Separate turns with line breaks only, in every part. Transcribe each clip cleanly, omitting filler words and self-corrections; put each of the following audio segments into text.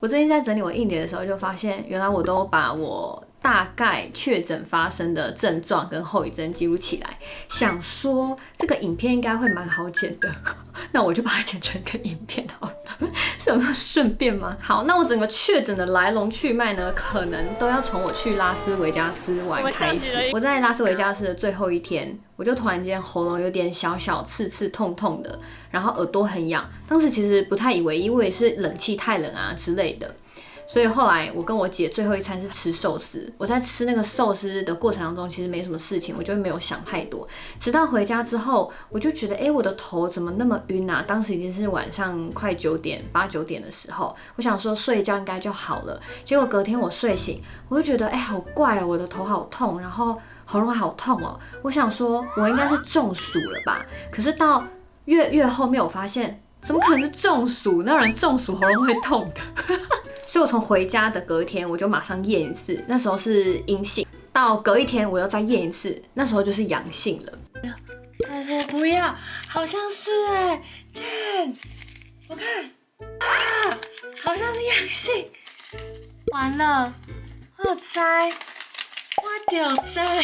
我最近在整理我硬碟的时候，就发现原来我都把我大概确诊发生的症状跟后遗症记录起来，想说这个影片应该会蛮好剪的，那我就把它剪成一个影片好了，是有那么顺便吗？好，那我整个确诊的来龙去脉呢，可能都要从我去拉斯维加斯玩开始。我在拉斯维加斯的最后一天，我就突然间喉咙有点小小刺刺痛痛的，然后耳朵很痒。当时其实不太以为意，以为是冷气太冷啊之类的。所以后来我跟我姐最后一餐是吃寿司，我在吃那个寿司的过程当中，其实没什么事情，我就没有想太多。直到回家之后，我就觉得，我的头怎么那么晕啊？当时已经是晚上快9点、8、9点的时候，我想说睡一觉应该就好了。结果隔天我睡醒，我就觉得，好怪哦，我的头好痛，然后喉咙好痛哦。我想说，我应该是中暑了吧？可是到越后面，我发现，怎么可能是中暑？那有人中暑喉咙会痛的？所以我从回家的隔天，我就马上验一次，那时候是阴性。到隔一天，我又再验一次，那时候就是阳性了。
拜托不要，好像是天，我看啊，好像是阳性。完了，我猜，我丢猜，为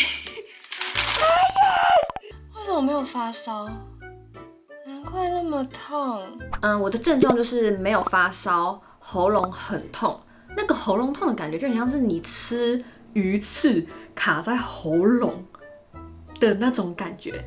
什么没有发烧？难怪那么痛。
我的症状就是没有发烧。喉咙很痛，那个喉咙痛的感觉就很像是你吃鱼刺卡在喉咙的那种感觉，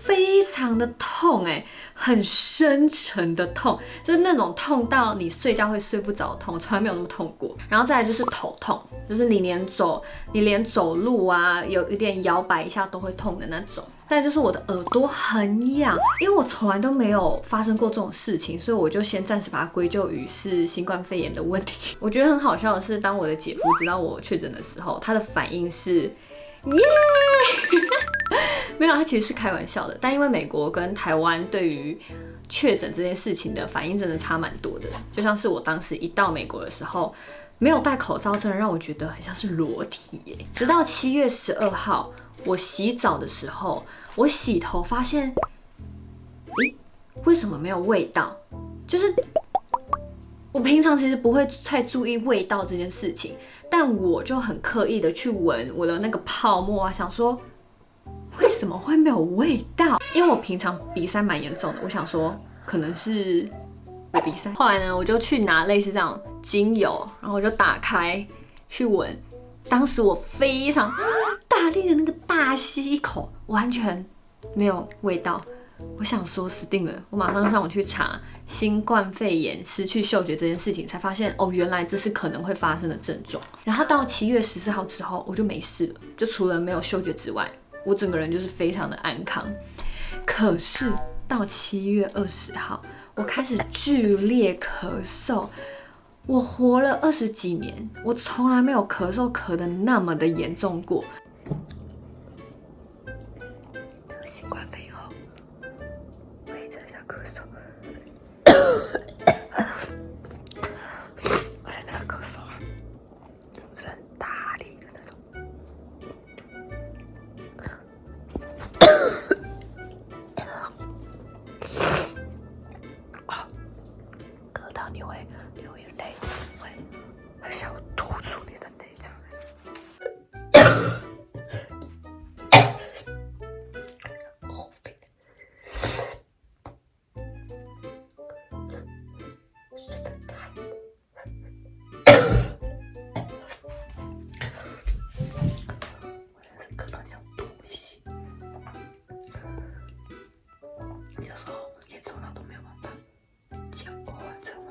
非常的痛很深沉的痛，就是那种痛到你睡觉会睡不着的痛，我从来没有那么痛过。然后再来就是头痛，就是你连走路啊，有一点摇摆一下都会痛的那种。再就是我的耳朵很痒，因为我从来都没有发生过这种事情，所以我就先暂时把它归咎于是新冠肺炎的问题。我觉得很好笑的是，当我的姐夫知道我确诊的时候，他的反应是耶，没有，他其实是开玩笑的。但因为美国跟台湾对于确诊这件事情的反应真的差蛮多的，就像是我当时一到美国的时候，没有戴口罩，真的让我觉得很像是裸体耶。直到7月12号。我洗澡的时候，我洗头发现，为什么没有味道？就是我平常其实不会太注意味道这件事情，但我就很刻意的去闻我的那个泡沫啊，想说为什么会没有味道？因为我平常鼻塞蛮严重的，我想说可能是我鼻塞。后来呢，我就去拿类似这样精油，然后我就打开去闻。当时我非常大力的那个大吸一口，完全没有味道。我想说死定了，我马上上网去查新冠肺炎失去嗅觉这件事情，才发现原来这是可能会发生的症状。然后到7月14号之后，我就没事了，就除了没有嗅觉之外，我整个人就是非常的安康。可是到7月20号，我开始剧烈咳嗽。我活了20几年，我从来没有咳嗽咳得那么的严重过。新冠肺炎后，我一直在想咳嗽，而且那个咳嗽啊，是很大力的那种。咳到你会流眼泪，会想要吐出你的内脏。有时候严重到都没有办法讲话完成了。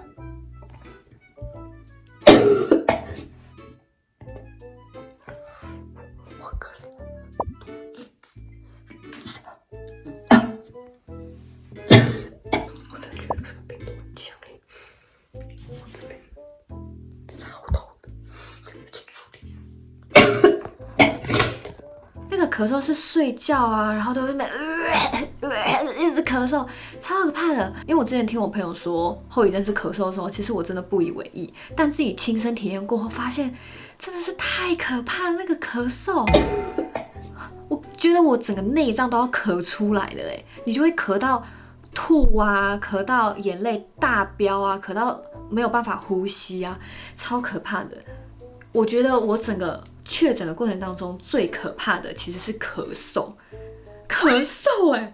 我可能我真的觉得这个病毒很强烈，我这边超痛的，一直处理。那个咳嗽是睡觉啊，然后就会一直咳嗽，超可怕的。因为我之前听我朋友说后遗症是咳嗽的时候，其实我真的不以为意，但自己亲身体验过后，发现真的是太可怕了。那个咳嗽，我觉得我整个内脏都要咳出来了你就会咳到吐啊，咳到眼泪大飙啊，咳到没有办法呼吸啊，超可怕的。我觉得我整个确诊的过程当中最可怕的其实是咳嗽，咳嗽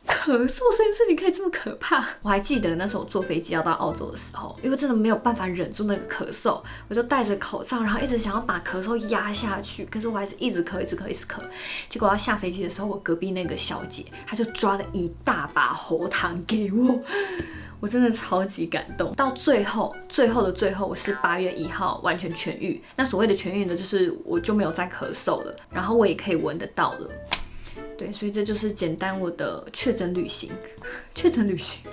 咳嗽这件事情可以这么可怕？我还记得那时候坐飞机要到澳洲的时候，因为真的没有办法忍住那个咳嗽，我就戴着口罩，然后一直想要把咳嗽压下去，可是我还是一直咳，一直咳，一直咳。结果要下飞机的时候，我隔壁那个小姐，她就抓了一大把喉糖给我。我真的超级感动，到最后的最后，我是8月1号完全痊愈。那所谓的痊愈呢，就是我就没有再咳嗽了，然后我也可以闻得到了。对，所以这就是简单我的确诊旅行。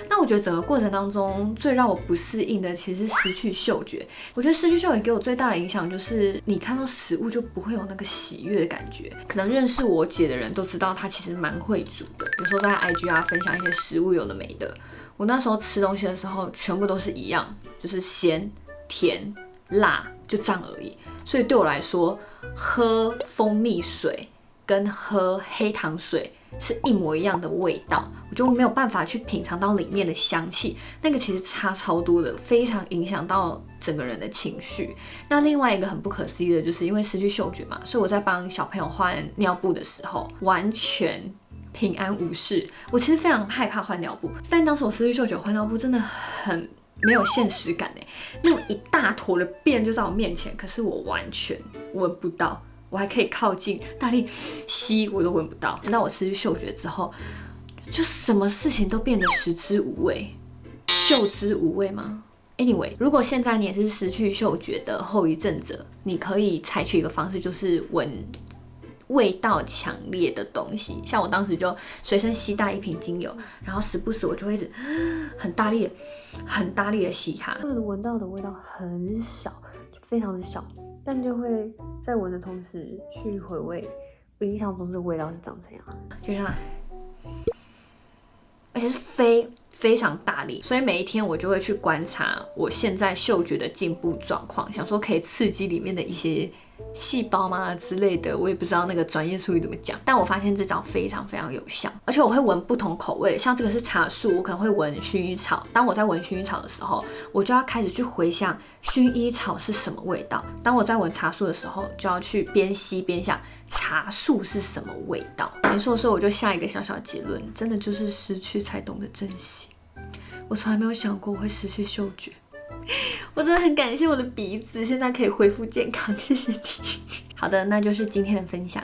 那我觉得整个过程当中最让我不适应的其实是失去嗅觉。我觉得失去嗅觉给我最大的影响就是，你看到食物就不会有那个喜悦的感觉。可能认识我姐的人都知道，她其实蛮会煮的，有时候在 IG 啊分享一些食物有的没的。我那时候吃东西的时候，全部都是一样，就是咸、甜、辣，就这样而已。所以对我来说，喝蜂蜜水跟喝黑糖水是一模一样的味道，我就没有办法去品尝到里面的香气，那个其实差超多的，非常影响到整个人的情绪。那另外一个很不可思议的就是，因为失去嗅觉嘛，所以我在帮小朋友换尿布的时候，完全平安无事。我其实非常害怕换尿布，但当时我失去嗅觉换尿布真的很没有现实感那种一大坨的便就在我面前，可是我完全闻不到。我还可以靠近大力吸，我都闻不到。直到我失去嗅觉之后，就什么事情都变得食之无味，嗅之无味吗？ Anyway， 如果现在你也是失去嗅觉的后遗症者，你可以采取一个方式，就是闻味道强烈的东西。像我当时就随身携带一瓶精油，然后时不时我就会一直很大力的吸它。闻到的味道很小，非常的小，但就会在闻的同时去回味我印象中这味道是长怎样，就像，而且是非常大力，所以每一天我就会去观察我现在嗅觉的进步状况，想说可以刺激里面的一些细胞吗之类的，我也不知道那个专业术语怎么讲，但我发现这招非常有效，而且我会闻不同口味，像这个是茶树，我可能会闻薰衣草。当我在闻薰衣草的时候，我就要开始去回想薰衣草是什么味道；当我在闻茶树的时候，就要去边吸边想茶树是什么味道。没错，所以我就下一个小小结论，真的就是失去才懂得珍惜。我从来没有想过我会失去嗅觉。我真的很感谢我的鼻子，现在可以恢复健康，谢谢你。好的，那就是今天的分享。